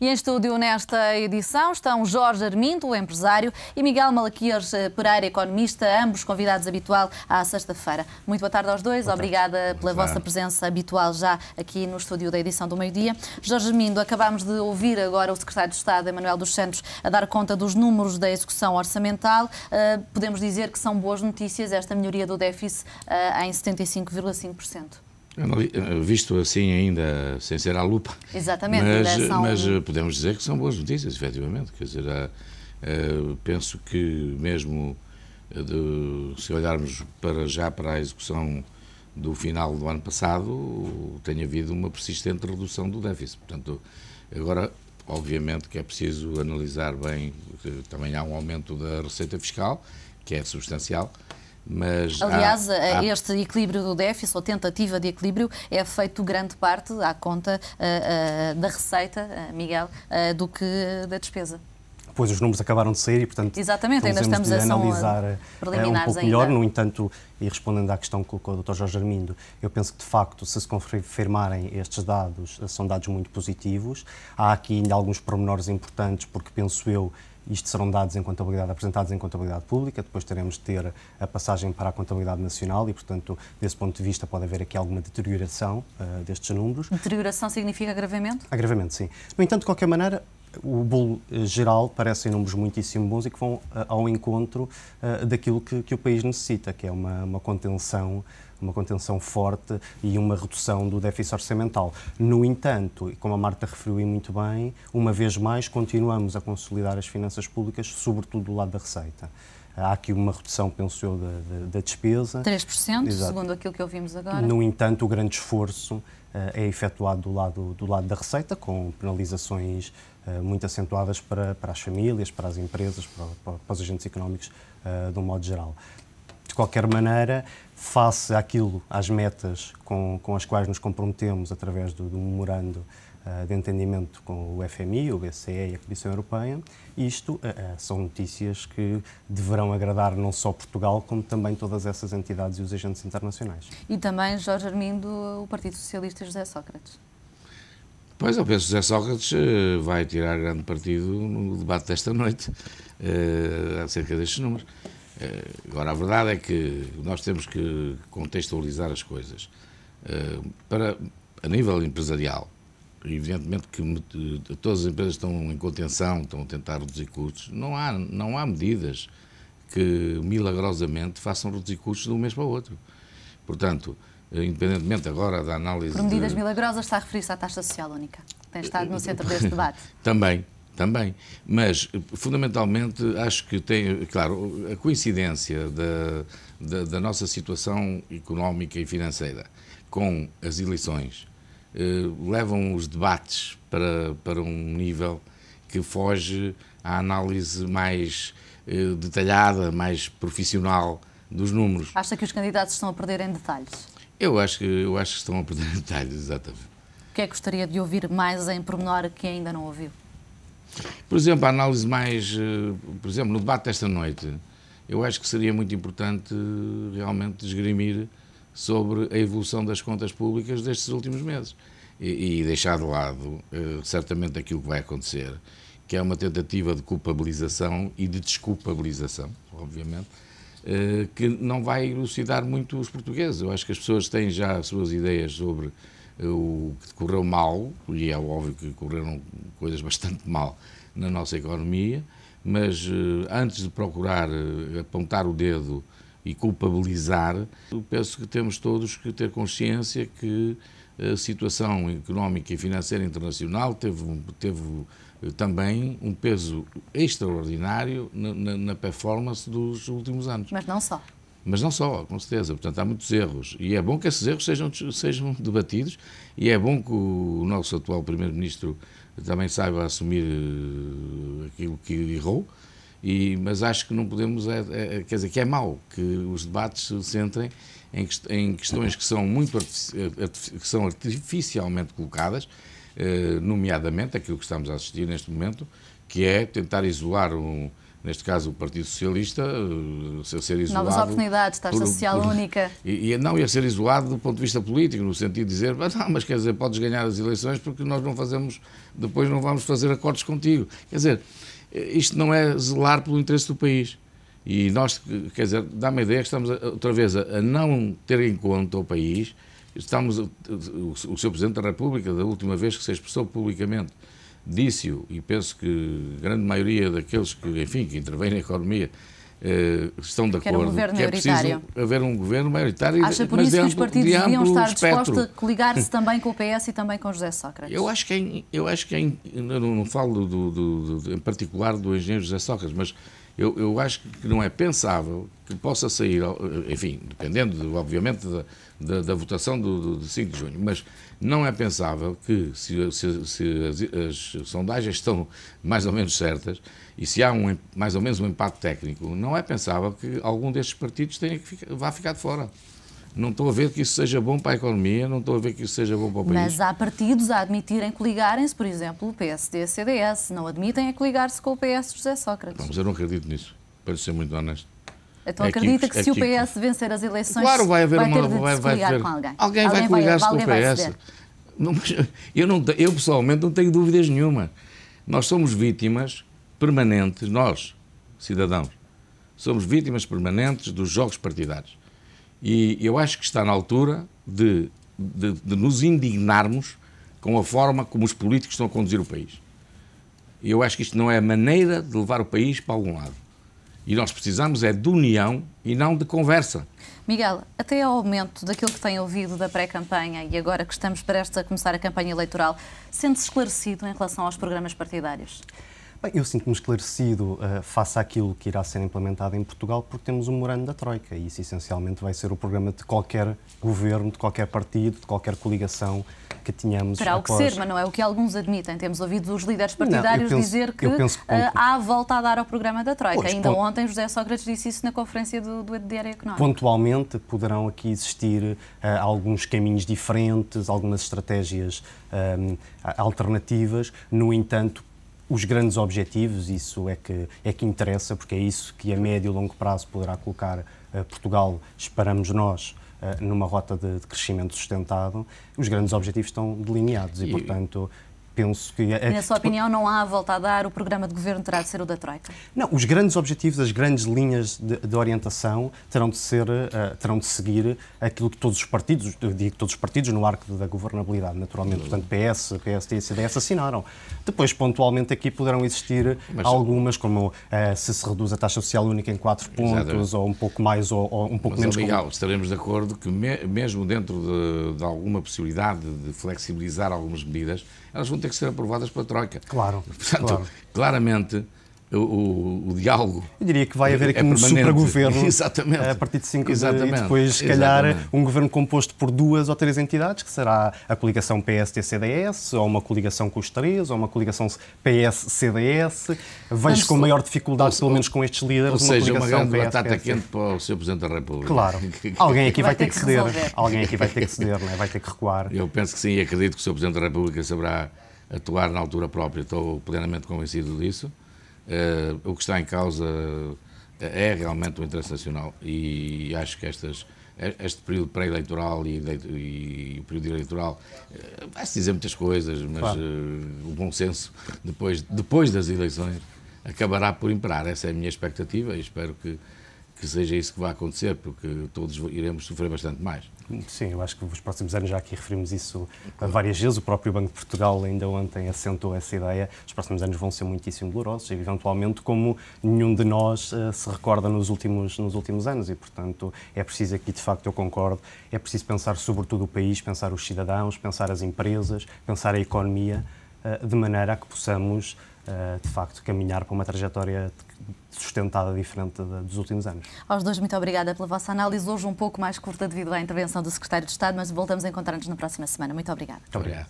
E em estúdio nesta edição estão Jorge Armindo, o empresário, e Miguel Malaquias Pereira, economista, ambos convidados habitual à sexta-feira. Muito boa tarde aos dois, obrigada pela vossa presença habitual já aqui no estúdio da edição do meio-dia. Jorge Armindo, acabámos de ouvir agora o secretário de Estado, Emanuel dos Santos, a dar conta dos números da execução orçamental. Podemos dizer que são boas notícias esta melhoria do déficit em 75,5%. Visto assim ainda sem ser à lupa, exatamente, mas podemos dizer que são boas notícias, efetivamente. Quer dizer, penso que mesmo se olharmos para a execução do final do ano passado, tem havido uma persistente redução do déficit. Portanto, agora, obviamente que é preciso analisar bem, que também há um aumento da receita fiscal, que é substancial. Mas aliás, este equilíbrio do déficit, ou tentativa de equilíbrio, é feito grande parte à conta da receita, Miguel, do que da despesa. Pois os números acabaram de sair e, portanto, exatamente, ainda estamos a analisar um pouco melhor. No entanto, e respondendo à questão que colocou o Dr. Jorge Armindo, eu penso que, de facto, se confirmarem estes dados, são dados muito positivos. Há aqui ainda alguns pormenores importantes, porque penso eu, isto serão dados em contabilidade, apresentados em contabilidade pública, depois teremos de ter a passagem para a contabilidade nacional e, portanto, desse ponto de vista pode haver aqui alguma deterioração destes números. Deterioração significa agravamento? Agravamento, sim. No entanto, de qualquer maneira, o bolo geral parecem números muitíssimo bons e que vão ao encontro daquilo que o país necessita, que é uma contenção forte e uma redução do déficit orçamental. No entanto, e como a Marta referiu muito bem, uma vez mais continuamos a consolidar as finanças públicas, sobretudo do lado da receita. Há aqui uma redução, penso eu, da despesa. 3%, exato, segundo aquilo que ouvimos agora. No entanto, o grande esforço é efetuado do lado da receita, com penalizações muito acentuadas para as famílias, para as empresas, para os agentes económicos, de um modo geral. De qualquer maneira, face às metas com as quais nos comprometemos através do memorando de entendimento com o FMI, o BCE e a Comissão Europeia, isto são notícias que deverão agradar não só Portugal, como também todas essas entidades e os agentes internacionais. E também, Jorge Armindo, o Partido Socialista e José Sócrates. Pois, eu penso que José Sócrates vai tirar grande partido no debate desta noite acerca destes números. Agora, a verdade é que nós temos que contextualizar as coisas. A nível empresarial, evidentemente que todas as empresas estão em contenção, estão a tentar reduzir custos. Não há medidas que milagrosamente façam reduzir custos de um mês para o outro. Portanto, independentemente agora da análise... Por medidas milagrosas está a referir-se à taxa social única, que tem estado no centro deste debate. Também. Mas, fundamentalmente, acho que tem, claro, a coincidência da nossa situação económica e financeira com as eleições levam os debates para um nível que foge à análise mais detalhada, mais profissional dos números. Acha que os candidatos estão a perder em detalhes? Eu acho que estão a perder em detalhes, exatamente. O que é que gostaria de ouvir mais em pormenor que ainda não ouviu? Por exemplo, a análise mais... Por exemplo, no debate desta noite, eu acho que seria muito importante realmente esgrimir sobre a evolução das contas públicas destes últimos meses e deixar de lado certamente aquilo que vai acontecer, que é uma tentativa de culpabilização e de desculpabilização, obviamente, que não vai elucidar muito os portugueses. Eu acho que as pessoas têm já as suas ideias sobre o que correu mal, e é óbvio que correram coisas bastante mal na nossa economia, mas antes de procurar apontar o dedo e culpabilizar, eu penso que temos todos que ter consciência que a situação económica e financeira internacional teve também um peso extraordinário na performance dos últimos anos. Mas não só, com certeza. Portanto, há muitos erros. E é bom que esses erros sejam debatidos e é bom que o nosso atual Primeiro-Ministro também saiba assumir aquilo que errou. Mas acho que não podemos... quer dizer, que é mau que os debates se centrem em questões que são que são artificialmente colocadas, nomeadamente aquilo que estamos a assistir neste momento, que é tentar isolar neste caso o Partido Socialista, ser isolado... Novas oportunidades, taxa social única. Não ia ser isolado do ponto de vista político, no sentido de dizer, mas quer dizer, podes ganhar as eleições porque nós não fazemos, depois não vamos fazer acordos contigo. Quer dizer, isto não é zelar pelo interesse do país. E nós, quer dizer, dá-me a ideia que estamos outra vez a não ter em conta o país. O Sr. Presidente da República, da última vez que se expressou publicamente, disse-o, e penso que a grande maioria daqueles que, enfim, que intervêm na economia estão de acordo que é preciso haver um governo maioritário. Acha por isso que os partidos deviam estar dispostos a coligar-se também com o PS e também com José Sócrates? Eu acho que não falo em particular do engenheiro José Sócrates, mas eu acho que não é pensável que possa sair, enfim, dependendo, obviamente, da votação do 5 de junho, mas não é pensável que, se as sondagens estão mais ou menos certas e se há mais ou menos um empate técnico, não é pensável que algum destes partidos vá ficar de fora. Não estou a ver que isso seja bom para a economia, não estou a ver que isso seja bom para o país. Mas há partidos a admitirem coligarem-se, por exemplo, o PSD e a CDS. Não admitem a coligar-se com o PS de José Sócrates. Mas eu não acredito nisso, para ser muito honesto. Então acredita que se o PS vencer as eleições, claro, vai ter de se coligar com alguém? Alguém vai coligar-se com o PS. Eu pessoalmente não tenho dúvidas nenhuma. Nós somos vítimas permanentes, nós, cidadãos, somos vítimas permanentes dos jogos partidários. E eu acho que está na altura de nos indignarmos com a forma como os políticos estão a conduzir o país. E eu acho que isto não é a maneira de levar o país para algum lado. E nós precisamos é de união e não de conversa. Miguel, até ao momento daquilo que tem ouvido da pré-campanha e agora que estamos prestes a começar a campanha eleitoral, sente-se esclarecido em relação aos programas partidários? Bem, eu sinto-me esclarecido face àquilo que irá ser implementado em Portugal, porque temos um memorando da Troika e isso essencialmente vai ser o programa de qualquer governo, de qualquer partido, de qualquer coligação que tenhamos. Terá o que ser, mas não é o que alguns admitem. Temos ouvido os líderes partidários dizer que há volta a dar ao programa da Troika. Ainda ontem José Sócrates disse isso na conferência do Diário Económico. Pontualmente poderão aqui existir alguns caminhos diferentes, algumas estratégias alternativas, no entanto, os grandes objetivos, isso é que interessa, porque é isso que a médio e longo prazo poderá colocar Portugal, esperamos nós, numa rota de crescimento sustentado. Os grandes objetivos estão delineados e portanto, penso que... E, na sua opinião, não há volta a dar, o programa de governo terá de ser o da Troika? Não, os grandes objetivos, as grandes linhas de orientação terão de seguir aquilo que todos os partidos, eu digo todos os partidos no arco da governabilidade, naturalmente, portanto PS, PSD e CDS assinaram. Depois, pontualmente, aqui poderão existir algumas, como se reduz a taxa social única em 4 pontos, exatamente, ou um pouco mais, ou um pouco menos. Miguel, estaremos de acordo que mesmo dentro de alguma possibilidade de flexibilizar algumas medidas, elas vão ter que ser aprovadas pela Troika. Claro. Portanto, claramente, o diálogo... Eu diria que vai haver aqui um supergoverno a partir de 5 de e depois, se calhar, um governo composto por 2 ou 3 entidades, que será a coligação PSD-CDS, ou uma coligação com os 3, ou uma coligação PS-CDS. Vejo com maior dificuldade, pelo menos com estes líderes, ou seja, uma grande batata quente para o Sr. Presidente da República. Claro. Alguém aqui vai ter que ceder. Alguém aqui vai ter que ceder, vai ter que recuar. Eu penso que sim, e acredito que o Sr. Presidente da República saberá atuar na altura própria. Estou plenamente convencido disso. O que está em causa é realmente o interesse nacional e acho que este período pré-eleitoral e o período eleitoral vai-se dizer muitas coisas, mas claro, o bom senso depois das eleições acabará por imperar. Essa é a minha expectativa e espero que seja isso que vai acontecer, porque todos iremos sofrer bastante mais. Sim, eu acho que nos próximos anos, já aqui referimos isso várias vezes, o próprio Banco de Portugal ainda ontem assentou essa ideia, os próximos anos vão ser muitíssimo dolorosos, e eventualmente como nenhum de nós se recorda nos últimos anos, e portanto é preciso aqui, de facto eu concordo, é preciso pensar sobretudo o país, pensar os cidadãos, pensar as empresas, pensar a economia, de maneira a que possamos de facto caminhar para uma trajetória sustentada diferente dos últimos anos. Aos dois, muito obrigada pela vossa análise. Hoje um pouco mais curta devido à intervenção do Secretário de Estado, mas voltamos a encontrar-nos na próxima semana. Muito obrigada. Muito obrigado.